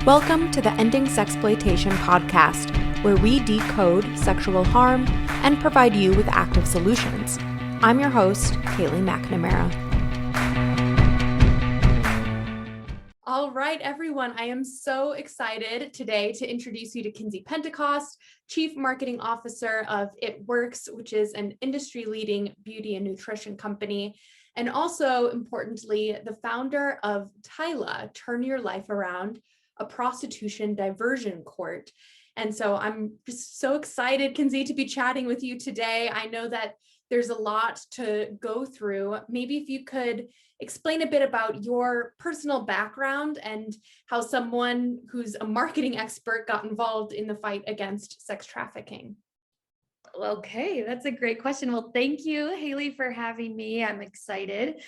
Welcome to the Ending Sexploitation podcast, where we decode sexual harm and provide you with active solutions. I'm your host, Kaylee McNamara. All right, everyone, I am so excited today to introduce you to Kindsey Pentecost, Chief Marketing Officer of ItWorks, which is an industry-leading beauty and nutrition company, and also, importantly, the founder of TYLA, Turn Your Life Around, a Prostitution Diversion Court. And so I'm just so excited, Kindsey, to be chatting with you today. I know that there's a lot to go through. Maybe if you could explain a bit about your personal background and how someone who's a marketing expert got involved in the fight against sex trafficking. Okay, that's a great question. Well, thank you, Haley, for having me. I'm excited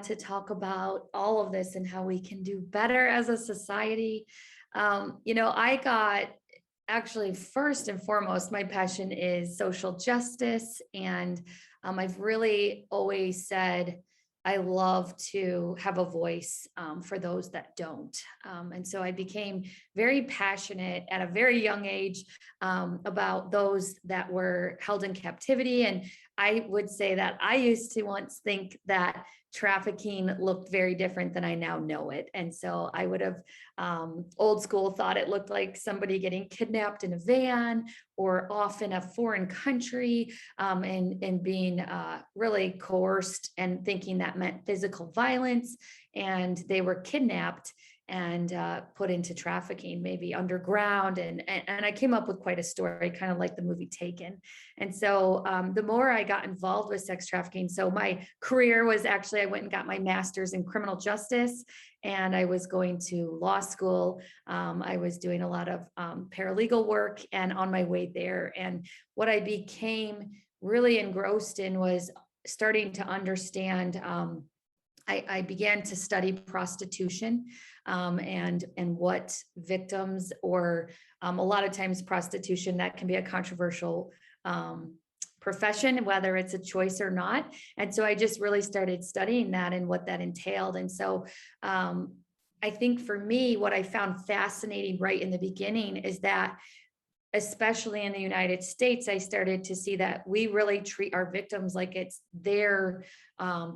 to talk about all of this and how we can do better as a society. I got actually, first and foremost, my passion is social justice. And I've really always said I love to have a voice for those that don't. And so I became very passionate at a very young age about those that were held in captivity. And I would say that I used to once think that trafficking looked very different than I now know it. And so I would have old school thought it looked like somebody getting kidnapped in a van or off in a foreign country and being really coerced and thinking that meant physical violence, and they were kidnapped and put into trafficking, maybe underground. And I came up with quite a story, kind of like the movie Taken. And so the more I got involved with sex trafficking, so my career was actually, I went and got my master's in criminal justice, and I was going to law school. I was doing a lot of paralegal work and on my way there. And what I became really engrossed in was starting to understand. I began to study prostitution and what victims, or a lot of times prostitution, that can be a controversial profession, whether it's a choice or not. And so I just really started studying that and what that entailed. And so I think for me, what I found fascinating right in the beginning is that, especially in the United States, I started to see that we really treat our victims like it's their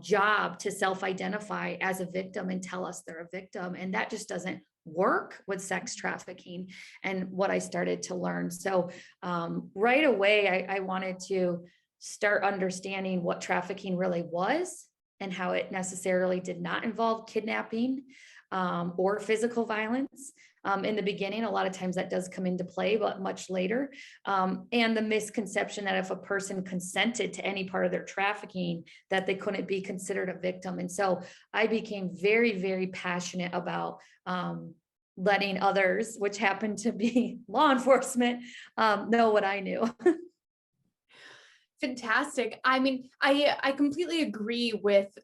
job to self-identify as a victim and tell us they're a victim. And that just doesn't work with sex trafficking, and what I started to learn. So right away, I wanted to start understanding what trafficking really was and how it necessarily did not involve kidnapping or physical violence. In the beginning, a lot of times that does come into play, but much later. And the misconception that if a person consented to any part of their trafficking, that they couldn't be considered a victim. And so I became very, very passionate about letting others, which happened to be law enforcement, know what I knew. Fantastic. I mean, I completely agree with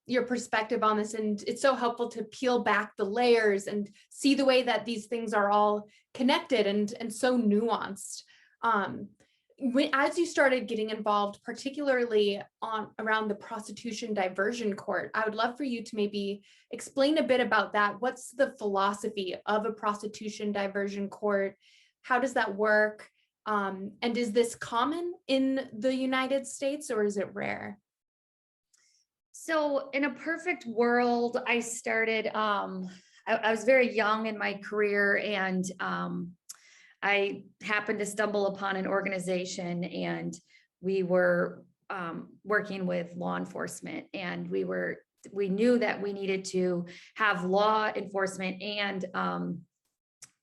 your perspective on this, and it's so helpful to peel back the layers and see the way that these things are all connected and so nuanced. As you started getting involved, particularly around the Prostitution Diversion Court, I would love for you to maybe explain a bit about that. What's the philosophy of a Prostitution Diversion Court? How does that work? And is this common in the United States, or is it rare? So in a perfect world, I started, I was very young in my career, and I happened to stumble upon an organization, and we were working with law enforcement, and we knew that we needed to have law enforcement and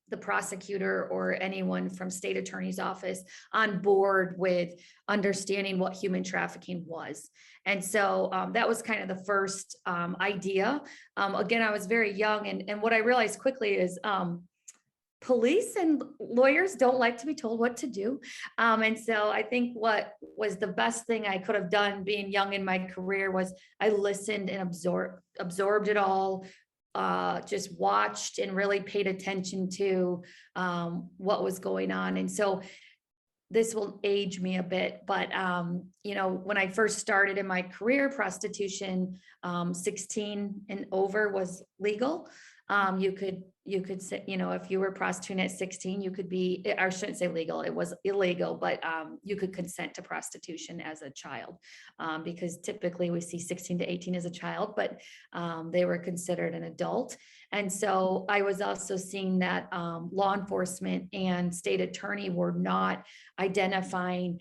the prosecutor or anyone from state attorney's office on board with understanding what human trafficking was. And so that was kind of the first idea. Again, I was very young, and what I realized quickly is police and lawyers don't like to be told what to do. And so I think what was the best thing I could have done being young in my career was I listened and absorbed it all, just watched and really paid attention to what was going on. And so this will age me a bit, but when I first started in my career, prostitution, 16 and over was legal. You could say, if you were prostituting at 16, you could be, I shouldn't say legal, it was illegal, but you could consent to prostitution as a child, because typically we see 16 to 18 as a child, but they were considered an adult. And so I was also seeing that law enforcement and state attorney were not identifying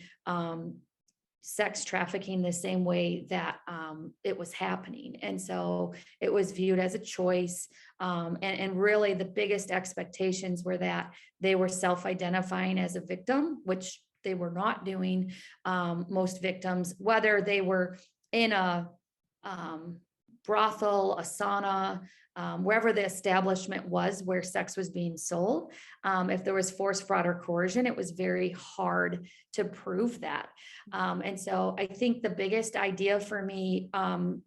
sex trafficking the same way that it was happening. And so it was viewed as a choice. And really the biggest expectations were that they were self-identifying as a victim, which they were not doing. Most victims, whether they were in a brothel, a sauna, wherever the establishment was where sex was being sold, if there was force, fraud, or coercion, it was very hard to prove that. And so I think the biggest idea for me,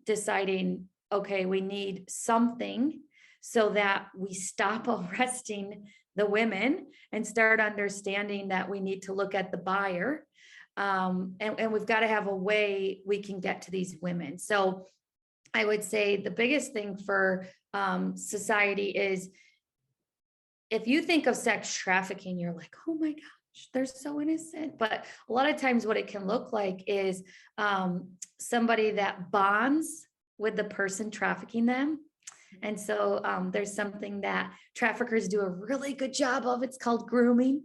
deciding, okay, we need something so that we stop arresting the women and start understanding that we need to look at the buyer. And we've got to have a way we can get to these women. So I would say the biggest thing for society is, if you think of sex trafficking, you're like, oh my gosh, they're so innocent. But a lot of times what it can look like is somebody that bonds with the person trafficking them. And so there's something that traffickers do a really good job of. It's called grooming.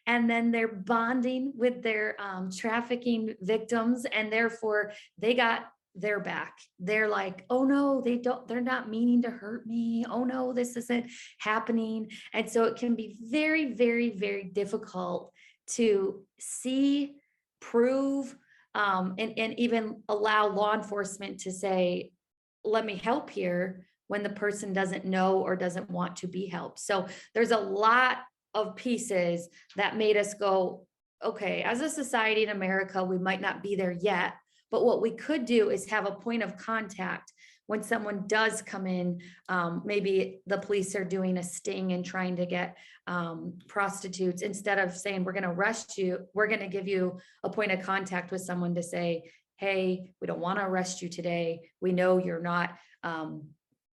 And then they're bonding with their trafficking victims. And therefore they got their back. They're like, oh no, they're not meaning to hurt me. Oh no, this isn't happening. And so it can be very, very, very difficult to see, prove, and even allow law enforcement to say, let me help here, when the person doesn't know or doesn't want to be helped. So there's a lot of pieces that made us go, okay, as a society in America, we might not be there yet, but what we could do is have a point of contact when someone does come in. Maybe the police are doing a sting and trying to get prostitutes. Instead of saying, we're going to arrest you, we're going to give you a point of contact with someone to say, hey, we don't want to arrest you today. We know you're not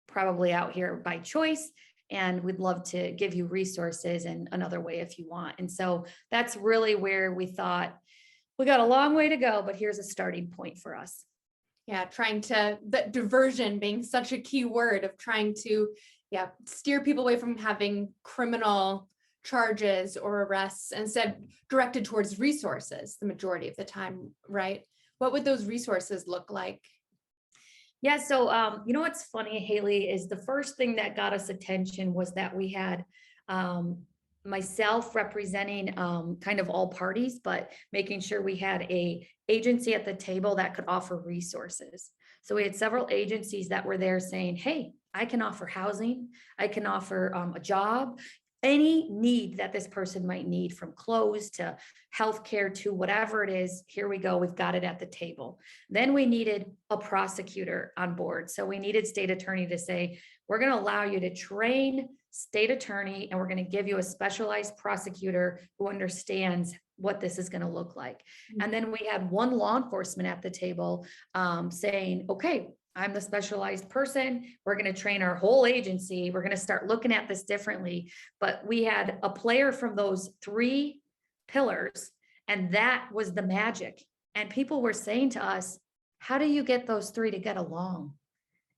probably out here by choice, and we'd love to give you resources and another way if you want. And so that's really where we thought, we got a long way to go, but here's a starting point for us. Yeah, the diversion being such a key word of trying to, steer people away from having criminal charges or arrests, and instead directed towards resources the majority of the time, right? What would those resources look like? Yeah, so what's funny, Haley, is the first thing that got us attention was that we had myself representing kind of all parties, but making sure we had a agency at the table that could offer resources. So we had several agencies that were there saying, hey, I can offer housing, I can offer a job, any need that this person might need, from clothes to healthcare to whatever it is. Here we go, we've got it at the table. Then we needed a prosecutor on board. So we needed state attorney to say, we're going to allow you to train state attorney, and we're going to give you a specialized prosecutor who understands what this is going to look like. Mm-hmm. And then we had one law enforcement at the table saying, okay, I'm the specialized person. We're going to train our whole agency. We're going to start looking at this differently. But we had a player from those three pillars, and that was the magic. And people were saying to us, how do you get those three to get along?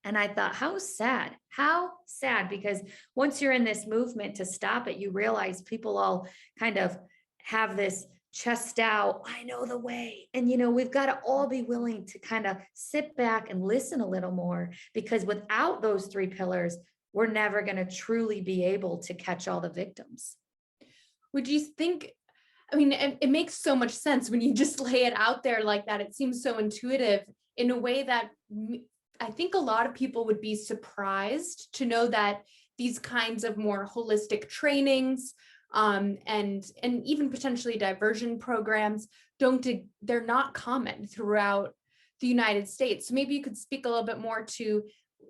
And I thought, how sad, because once you're in this movement to stop it, you realize people all kind of have this chest out, I know the way. And, we've got to all be willing to kind of sit back and listen a little more, because without those three pillars, we're never going to truly be able to catch all the victims. Would you think, it makes so much sense when you just lay it out there like that. It seems so intuitive in a way that I think a lot of people would be surprised to know that these kinds of more holistic trainings and even potentially diversion programs they're not common throughout the United States. So maybe you could speak a little bit more to,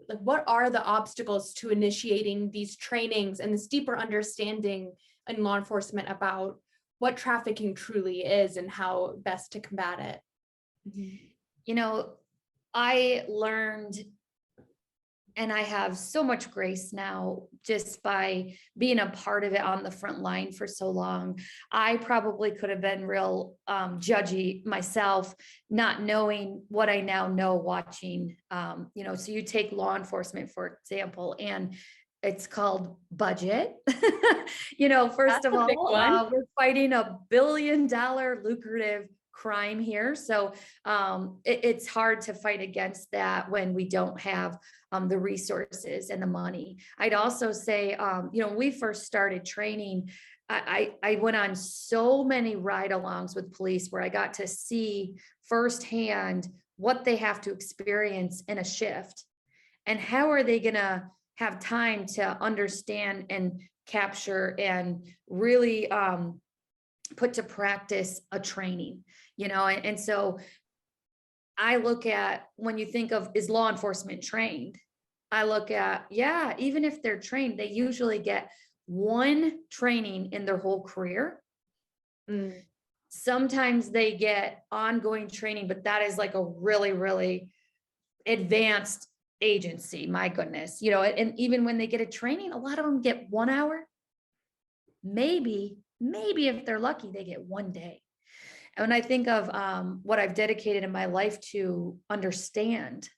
like, what are the obstacles to initiating these trainings and this deeper understanding in law enforcement about what trafficking truly is and how best to combat it? I learned And I have so much grace now just by being a part of it on the front line for so long. I probably could have been real judgy myself, not knowing what I now know watching, so you take law enforcement, for example, and it's called budget. First That's of a big all, one. we're fighting $1 billion lucrative crime here. So it's hard to fight against that when we don't have the resources and the money. I'd also say, when we first started training, I went on so many ride-alongs with police where I got to see firsthand what they have to experience in a shift and how are they going to have time to understand and capture and really put to practice a training, and so I look at, when you think of, is law enforcement trained? I look at, yeah, even if they're trained, they usually get one training in their whole career. Sometimes they get ongoing training, but that is like a really, really advanced agency. My goodness, and even when they get a training, a lot of them get 1 hour. Maybe if they're lucky, they get 1 day. And when I think of what I've dedicated in my life to understand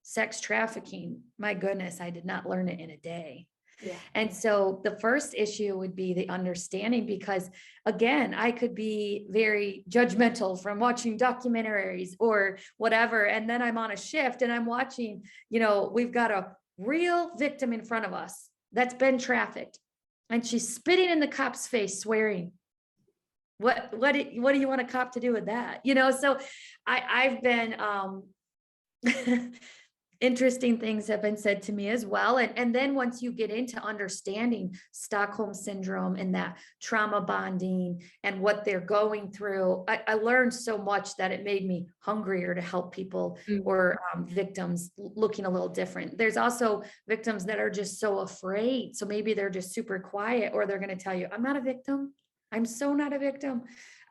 sex trafficking, my goodness, I did not learn it in a day. Yeah. And so the first issue would be the understanding, because again, I could be very judgmental from watching documentaries or whatever. And then I'm on a shift and I'm watching, we've got a real victim in front of us that's been trafficked. And she's spitting in the cop's face, swearing. What do you want a cop to do with that? So I've been, interesting things have been said to me as well. And then once you get into understanding Stockholm syndrome and that trauma bonding and what they're going through, I learned so much that it made me hungrier to help people or victims looking a little different. There's also victims that are just so afraid. So maybe they're just super quiet, or they're going to tell you, I'm not a victim. I'm so not a victim.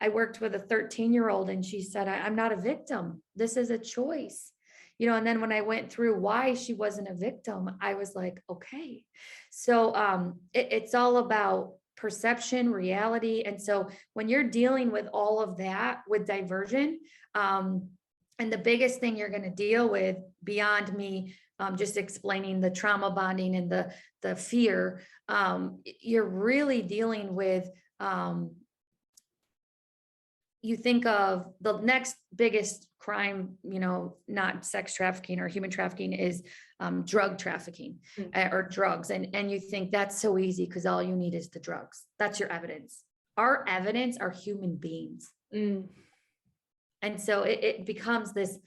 I worked with a 13-year-old and she said, I'm not a victim. This is a choice. And then when I went through why she wasn't a victim, I was like, okay. So it's all about perception, reality. And so when you're dealing with all of that with diversion, and the biggest thing you're going to deal with beyond me just explaining the trauma bonding and the fear, you're really dealing with, you think of the next biggest crime, not sex trafficking or human trafficking, is drug trafficking or drugs. And you think that's so easy because all you need is the drugs. That's your evidence. Our evidence are human beings. And so it becomes this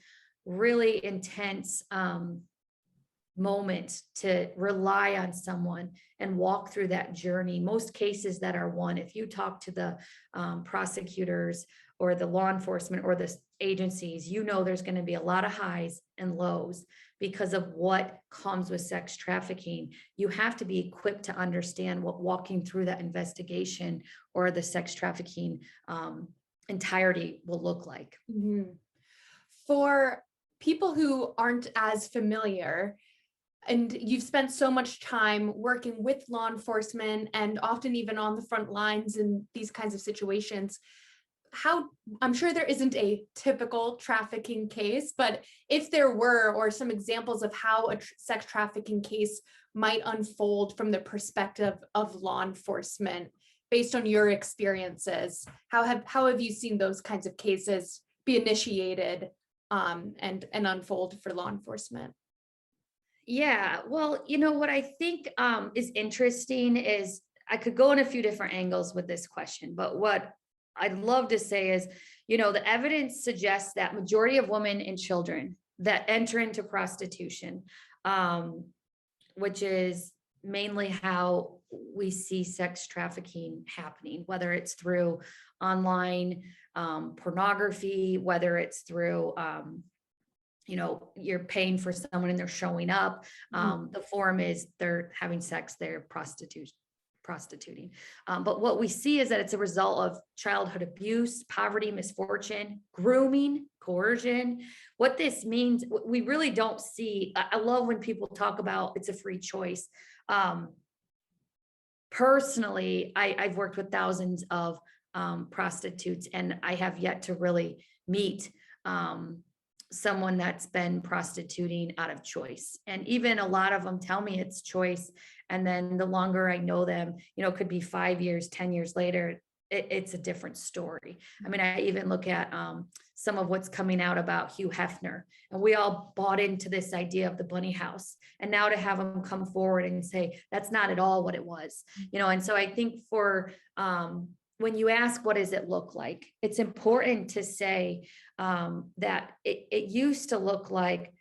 really intense moment to rely on someone and walk through that journey. Most cases that are won, if you talk to the prosecutors or the law enforcement or the agencies, there's going to be a lot of highs and lows because of what comes with sex trafficking. You have to be equipped to understand what walking through that investigation or the sex trafficking entirety will look like. For people who aren't as familiar, and you've spent so much time working with law enforcement and often even on the front lines in these kinds of situations, I'm sure there isn't a typical trafficking case, but if there were, or some examples of how a sex trafficking case might unfold from the perspective of law enforcement, based on your experiences, how have you seen those kinds of cases be initiated and unfold for law enforcement? Yeah, well, what I think is interesting is I could go in a few different angles with this question, but what I'd love to say is, the evidence suggests that majority of women and children that enter into prostitution, which is mainly how we see sex trafficking happening, whether it's through online pornography, whether it's through you're paying for someone and they're showing up. The form is they're having sex, they're prostitution. prostituting. But what we see is that it's a result of childhood abuse, poverty, misfortune, grooming, coercion. What this means, we really don't see. I love when people talk about it's a free choice. Personally, I've worked with thousands of prostitutes, and I have yet to really meet someone that's been prostituting out of choice. And even a lot of them tell me it's choice. And then the longer I know them, it could be 5 years, 10 years later, it's a different story. I mean, I even look at some of what's coming out about Hugh Hefner, and we all bought into this idea of the bunny house. And now to have him come forward and say, that's not at all what it was, and so I think for, when you ask, what does it look like? It's important to say that it used to look like,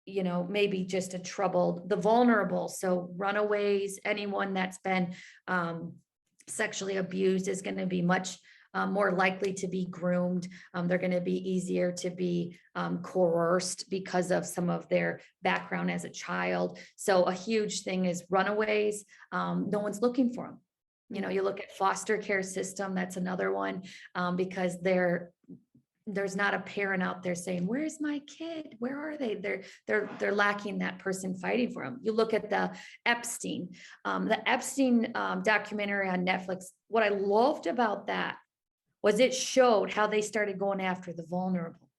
maybe just the vulnerable. So runaways, anyone that's been sexually abused is going to be much more likely to be groomed. They're going to be easier to be coerced because of some of their background as a child. So a huge thing is runaways. No one's looking for them. You look at foster care system, that's another one, because there's not a parent out there saying, where's my kid? Where are they? They're lacking that person fighting for them. You look at the Epstein documentary on Netflix. What I loved about that was it showed how they started going after the vulnerable.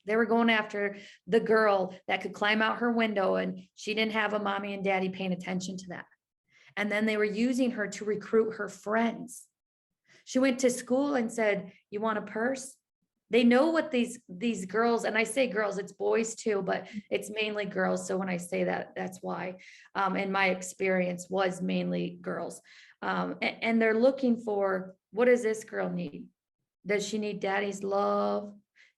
They were going after the girl that could climb out her window and she didn't have a mommy and daddy paying attention to that. And then they were using her to recruit her friends. She went to school and said, you want a purse? They know what these girls, and I say girls, it's boys too, but it's mainly girls. So when I say that, that's why. And my experience was mainly girls. And they're looking for, what does this girl need? Does she need daddy's love?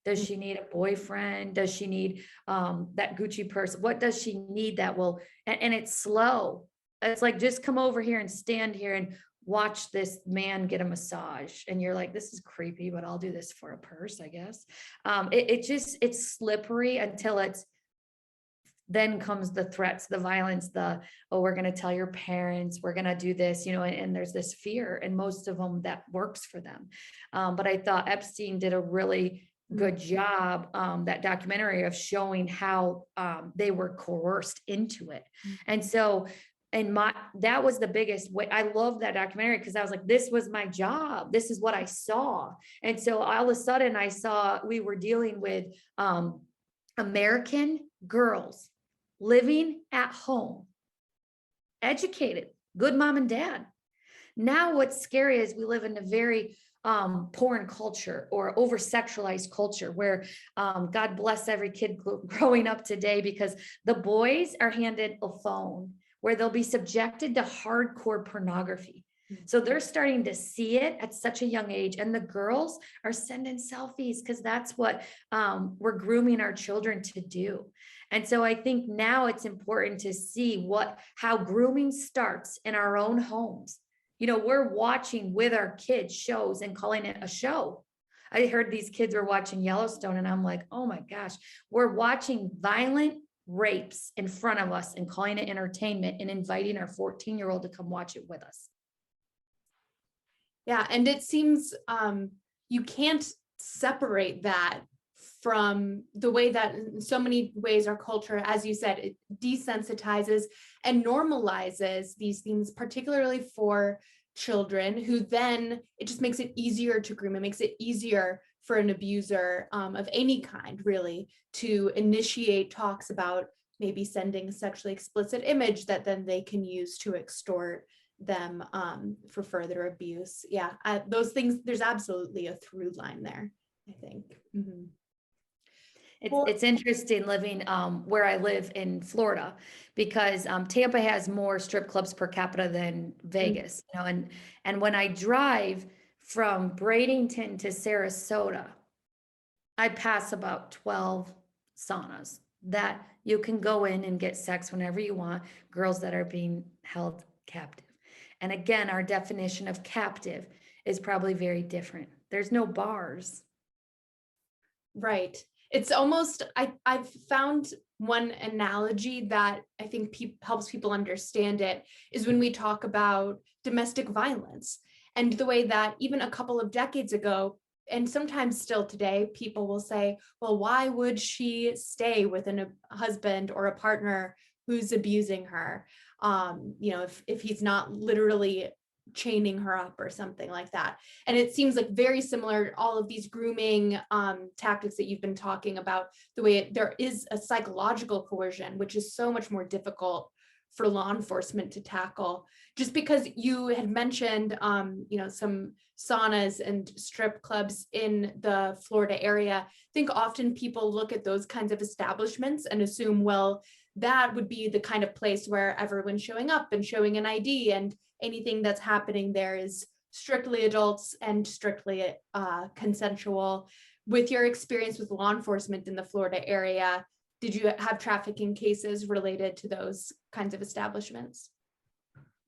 Does she need a boyfriend? Does she need that Gucci purse? What does she need that will, and it's slow. It's like, just come over here and stand here and watch this man get a massage. And you're like, this is creepy, but I'll do this for a purse, I guess. It's slippery until then comes the threats, the violence, we're going to tell your parents, we're going to do this, and there's this fear, and most of them that works for them. But I thought Epstein did a really good job, that documentary, of showing how they were coerced into it. And so, that was the biggest way. I love that documentary because I was like, this was my job. This is what I saw. And so all of a sudden I saw we were dealing with American girls living at home, educated, good mom and dad. Now what's scary is we live in a very porn culture or over sexualized culture where God bless every kid growing up today, because the boys are handed a phone where they'll be subjected to hardcore pornography. So they're starting to see it at such a young age. And the girls are sending selfies because that's what we're grooming our children to do. And so I think now it's important to see how grooming starts in our own homes. We're watching with our kids shows and calling it a show. I heard these kids were watching Yellowstone and I'm like, oh my gosh, we're watching violent rapes in front of us and calling it entertainment and inviting our 14-year-old to come watch it with us. Yeah. And it seems you can't separate that from the way that in so many ways our culture, as you said, it desensitizes and normalizes these things, particularly for children, who then it just makes it easier to groom. It makes it easier for an abuser of any kind, really, to initiate talks about maybe sending a sexually explicit image that then they can use to extort them for further abuse. Yeah, those things, there's absolutely a through line there, I think. Mm-hmm. It's interesting living where I live in Florida, because Tampa has more strip clubs per capita than Vegas, and when I drive from Bradenton to Sarasota, I pass about 12 saunas that you can go in and get sex whenever you want, girls that are being held captive. And again, our definition of captive is probably very different. There's no bars. Right. It's almost, I've found one analogy that I think helps people understand it is when we talk about domestic violence, and the way that even a couple of decades ago, and sometimes still today, people will say, well, why would she stay with a husband or a partner who's abusing her? If he's not literally chaining her up or something like that. And it seems like very similar, all of these grooming tactics that you've been talking about, the way there is a psychological coercion, which is so much more difficult for law enforcement to tackle. Just because you had mentioned, some saunas and strip clubs in the Florida area, I think often people look at those kinds of establishments and assume, well, that would be the kind of place where everyone's showing up and showing an ID, and anything that's happening there is strictly adults and strictly consensual. With your experience with law enforcement in the Florida area, did you have trafficking cases related to those kinds of establishments?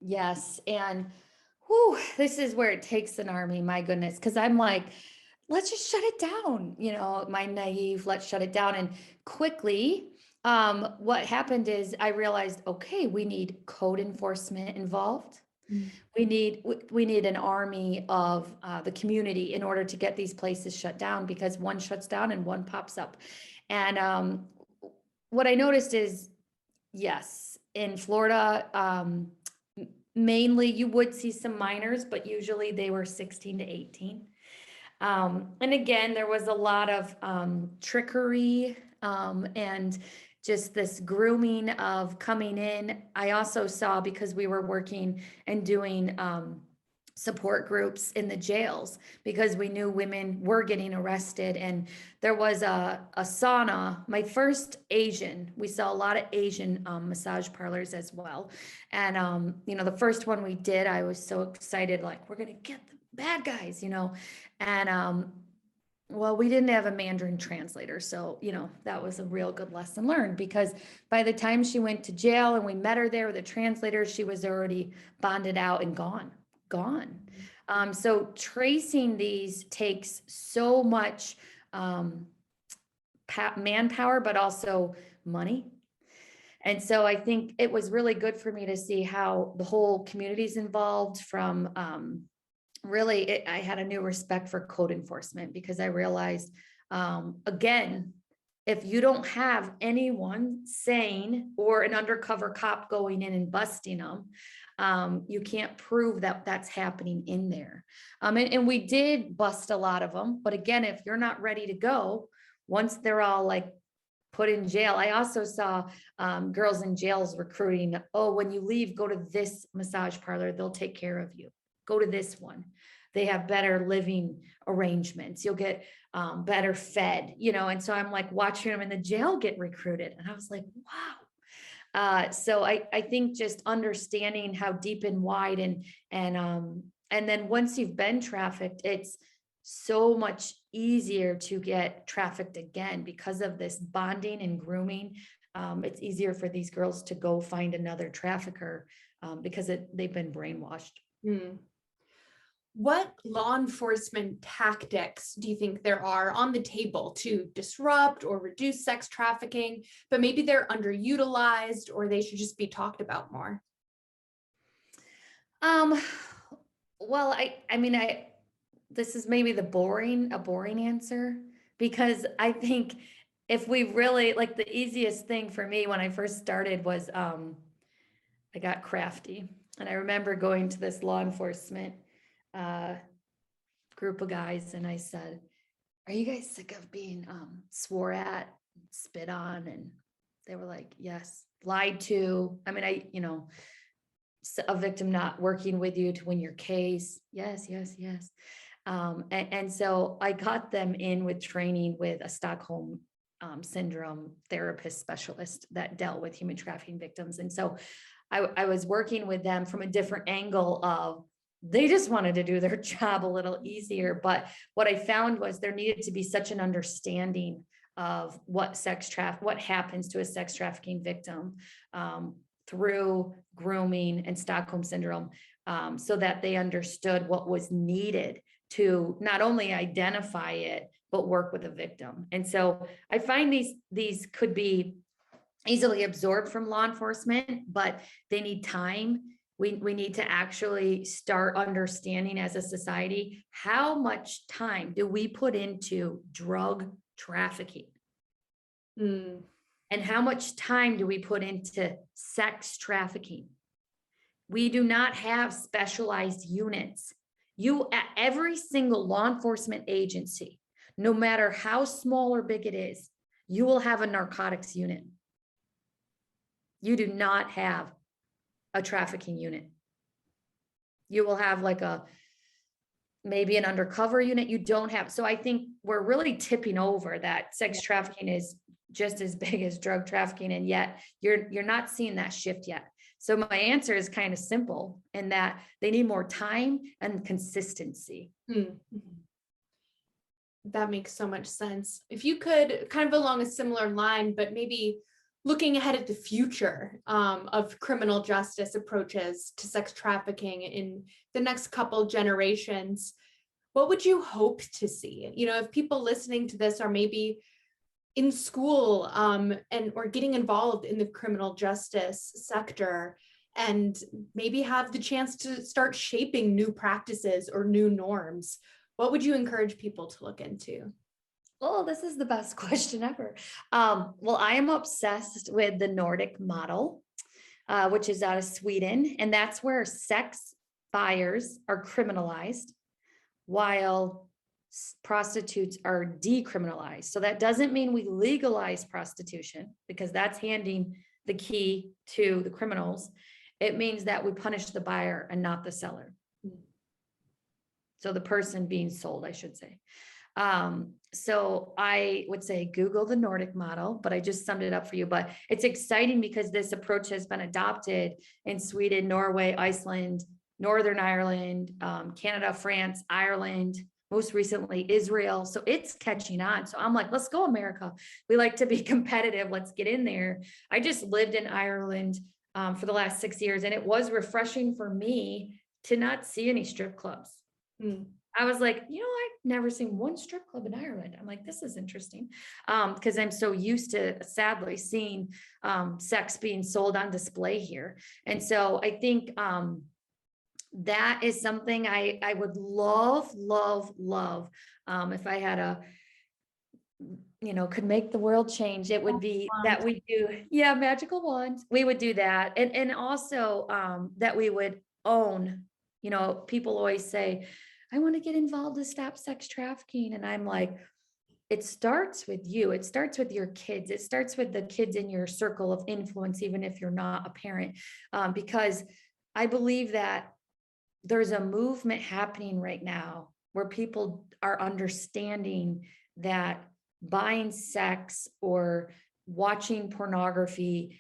Yes. And this is where it takes an army, my goodness. Because I'm like, let's just shut it down. My naive, let's shut it down. And quickly, what happened is I realized, okay, we need code enforcement involved. Mm. We need an army of the community in order to get these places shut down, because one shuts down and one pops up. And what I noticed is, yes, in Florida, mainly you would see some minors, but usually they were 16 to 18. And again, there was a lot of trickery and just this grooming of coming in. I also saw, because we were working and doing support groups in the jails, because we knew women were getting arrested. And there was a sauna, my first Asian, we saw a lot of Asian massage parlors as well. And, the first one we did, I was so excited, like, we're going to get the bad guys, and well, we didn't have a Mandarin translator. So, that was a real good lesson learned, because by the time she went to jail and we met her there with a translator, she was already bonded out and gone. So tracing these takes so much manpower, but also money. And so I think it was really good for me to see how the whole community's involved. From I had a new respect for code enforcement, because I realized, again, if you don't have anyone sane or an undercover cop going in and busting them, you can't prove that that's happening in there. And we did bust a lot of them. But again, if you're not ready to go, once they're all like put in jail. I also saw girls in jails recruiting, oh, when you leave, go to this massage parlor, they'll take care of you. Go to this one. They have better living arrangements. You'll get better fed, and so I'm like watching them in the jail get recruited. And I was like, wow. So I think just understanding how deep and wide, and then once you've been trafficked, it's so much easier to get trafficked again because of this bonding and grooming. It's easier for these girls to go find another trafficker because they've been brainwashed. Mm. What law enforcement tactics do you think there are on the table to disrupt or reduce sex trafficking, but maybe they're underutilized or they should just be talked about more? Well, this is maybe a boring answer, because I think if we really, like, the easiest thing for me when I first started was I got crafty. And I remember going to this law enforcement group of guys, and I said, are you guys sick of being swore at, spit on? And they were like, yes. Lied to. A victim not working with you to win your case. Yes. And so I got them in with training with a Stockholm syndrome therapist specialist that dealt with human trafficking victims. And so I was working with them from a different angle of, they just wanted to do their job a little easier. But what I found was there needed to be such an understanding of what happens to a sex trafficking victim through grooming and Stockholm syndrome, so that they understood what was needed to not only identify it, but work with a victim. And so I find these could be easily absorbed from law enforcement, but they need time. We need to actually start understanding as a society, how much time do we put into drug trafficking? Mm. And how much time do we put into sex trafficking? We do not have specialized units. At every single law enforcement agency, no matter how small or big it is, you will have a narcotics unit. You do not have a trafficking unit. You will have like maybe an undercover unit. You don't have. So I think we're really tipping over that sex trafficking is just as big as drug trafficking, and yet you're not seeing that shift yet. So my answer is kind of simple in that they need more time and consistency. Mm-hmm. That makes so much sense. If you could, kind of along a similar line, but maybe looking ahead at the future of criminal justice approaches to sex trafficking in the next couple generations, what would you hope to see? You know, if people listening to this are maybe in school or getting involved in the criminal justice sector and maybe have the chance to start shaping new practices or new norms, what would you encourage people to look into? Oh, this is the best question ever. Well, I am obsessed with the Nordic model, which is out of Sweden. And that's where sex buyers are criminalized while prostitutes are decriminalized. So that doesn't mean we legalize prostitution, because that's handing the key to the criminals. It means that we punish the buyer and not the seller. So the person being sold, I should say. So I would say Google the Nordic model, but I just summed it up for you. But it's exciting because this approach has been adopted in Sweden, Norway, Iceland, Northern Ireland, Canada, France, Ireland, most recently Israel. So it's catching on. So I'm like, let's go, America. We like to be competitive. Let's get in there. I just lived in Ireland for the last 6 years, and it was refreshing for me to not see any strip clubs. I was like, I've never seen one strip club in Ireland. I'm like, this is interesting. Because I'm so used to, sadly, seeing sex being sold on display here. And so I think that is something I would love, if I had could make the world change. It would be that we do, magical wands. We would do that. And also that we would own, people always say, I want to get involved to stop sex trafficking. And I'm like, it starts with you. It starts with your kids. It starts with the kids in your circle of influence, even if you're not a parent, because I believe that there's a movement happening right now where people are understanding that buying sex or watching pornography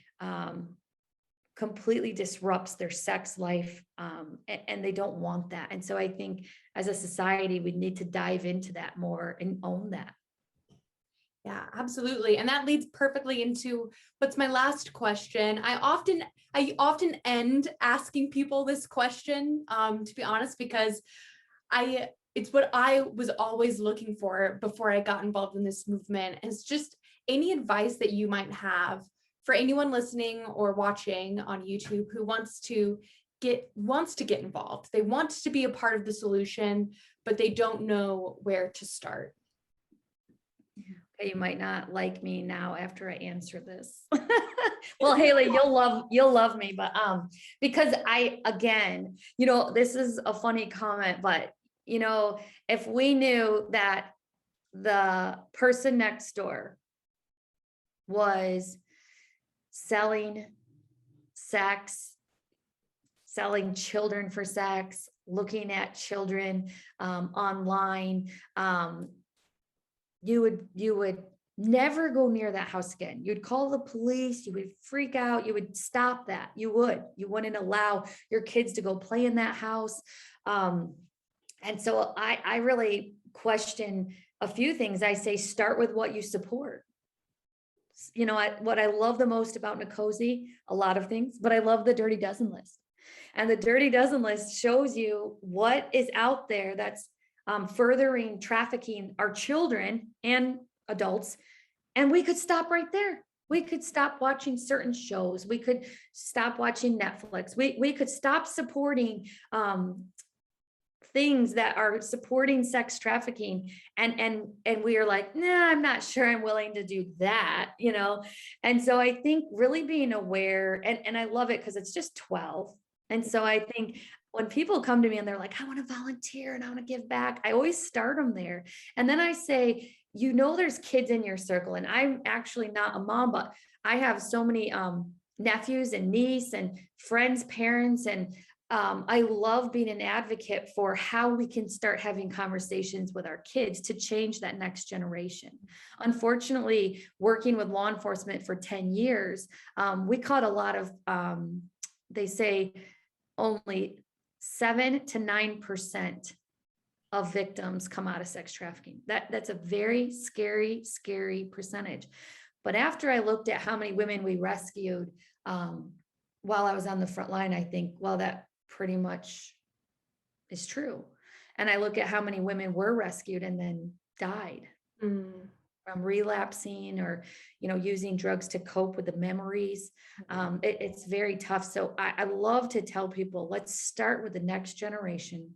completely disrupts their sex life, and they don't want that. And so I think as a society, we need to dive into that more and own that. Yeah, absolutely. And that leads perfectly into what's my last question. I often end asking people this question, to be honest, because it's what I was always looking for before I got involved in this movement. Is just any advice that you might have for anyone listening or watching on YouTube who wants to get involved. They want to be a part of the solution, but they don't know where to start. You might not like me now after I answer this. Well, Haley, you'll love me, but because this is a funny comment, but if we knew that the person next door was selling sex, selling children for sex, looking at children online, you would never go near that house again. You'd call the police, you would freak out, you would stop that. You wouldn't allow your kids to go play in that house. And so I really question a few things. I say, start with what you support. What I love the most about Nicosy, a lot of things, but I love the Dirty Dozen list. And the Dirty Dozen list shows you what is out there that's furthering trafficking our children and adults. And we could stop right there. We could stop watching certain shows. We could stop watching Netflix. We could stop supporting things that are supporting sex trafficking. And we are like, nah, I'm not sure I'm willing to do that, you know? And so I think really being aware, and I love it because it's just 12. And so I think when people come to me and they're like, I want to volunteer and I want to give back, I always start them there. And then I say, you know, there's kids in your circle, and I'm actually not a mom, but I have so many nephews and niece and friends, parents, and I love being an advocate for how we can start having conversations with our kids to change that next generation. Unfortunately, working with law enforcement for 10 years, we caught a lot of, they say only 7 to 9% of victims come out of sex trafficking. That's a very scary, scary percentage. But after I looked at how many women we rescued while I was on the front line, I think, well, that pretty much is true. And I look at how many women were rescued and then died from relapsing or, you know, using drugs to cope with the memories. It's very tough. So I love to tell people, let's start with the next generation.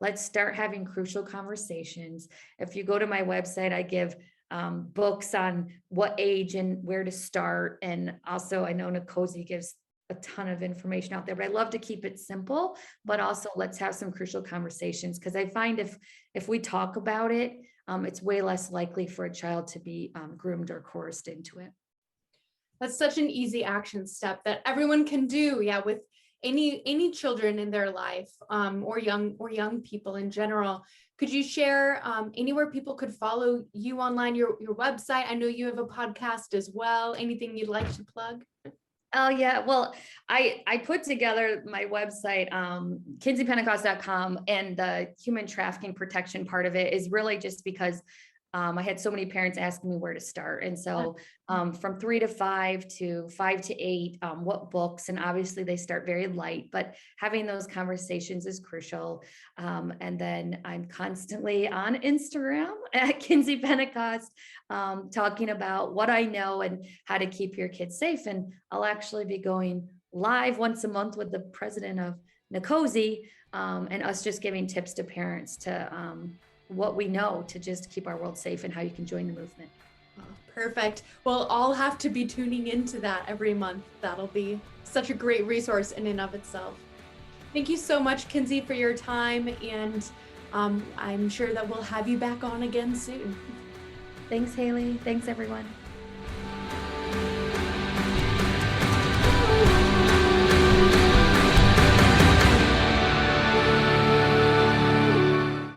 Let's start having crucial conversations. If you go to my website, I give books on what age and where to start. And also I know Nicole gives a ton of information out there, but I love to keep it simple, but also let's have some crucial conversations. Because I find if we talk about it, it's way less likely for a child to be groomed or coerced into it. That's such an easy action step that everyone can do. Yeah, with any children in their life, or young people in general. Could you share anywhere people could follow you online, your website? I know you have a podcast as well. Anything you'd like to plug? Oh yeah. Well, I put together my website, kindseypentecost.com, and the human trafficking protection part of it is really just because I had so many parents asking me where to start. And so from 3 to 5 to 5 to 8, what books, and obviously they start very light, but having those conversations is crucial. And then I'm constantly on Instagram at Kindsey Pentecost, talking about what I know and how to keep your kids safe. And I'll actually be going live once a month with the president of Nicole, and us just giving tips to parents to what we know to just keep our world safe and how you can join the movement. Oh, perfect. Well, I'll have to be tuning into that every month. That'll be such a great resource in and of itself. Thank you so much, Kindsey, for your time. And I'm sure that we'll have you back on again soon. Thanks, Haley. Thanks, everyone.